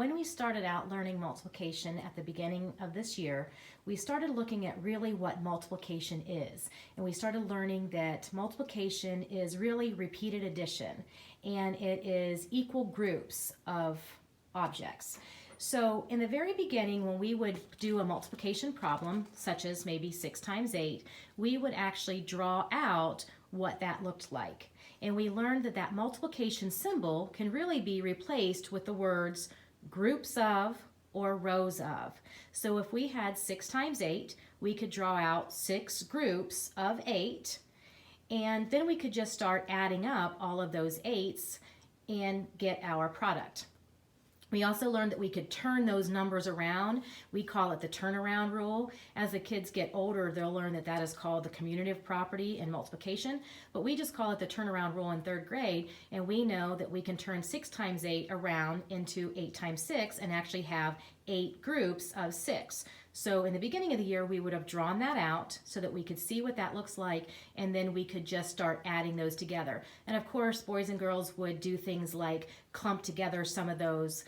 When we started out learning multiplication at the beginning of this year, we started looking at really what multiplication is. And we started learning that multiplication is really repeated addition, and it is equal groups of objects. So in the very beginning, when we would do a multiplication problem, such as maybe 6 times 8, we would actually draw out what that looked like. And we learned that that multiplication symbol can really be replaced with the words groups of or rows of. So if we had 6 times 8, we could draw out 6 groups of 8, and then we could just start adding up all of those 8s and get our product. We also learned that we could turn those numbers around. We call it the turnaround rule. As the kids get older, they'll learn that that is called the commutative property in multiplication, but we just call it the turnaround rule in 3rd grade, and we know that we can turn 6 times 8 around into 8 times 6 and actually have 8 groups of 6. So in the beginning of the year, we would have drawn that out so that we could see what that looks like, and then we could just start adding those together. And of course, boys and girls would do things like clump together some of those,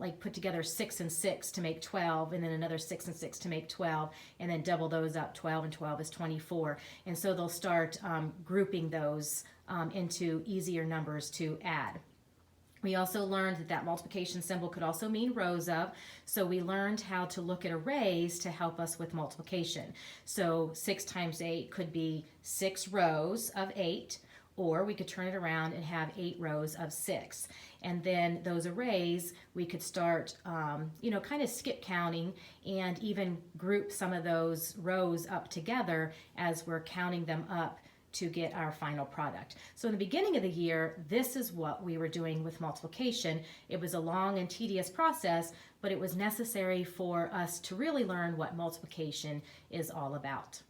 like put together 6 and 6 to make 12, and then another 6 and 6 to make 12, and then double those up. 12 and 12 is 24. And so they'll start grouping those into easier numbers to add. We also learned that that multiplication symbol could also mean rows of, so we learned how to look at arrays to help us with multiplication. So 6 times 8 could be 6 rows of 8, or we could turn it around and have 8 rows of 6. And then those arrays, we could start, kind of skip counting and even group some of those rows up together as we're counting them up to get our final product. So in the beginning of the year, this is what we were doing with multiplication. It was a long and tedious process, but it was necessary for us to really learn what multiplication is all about.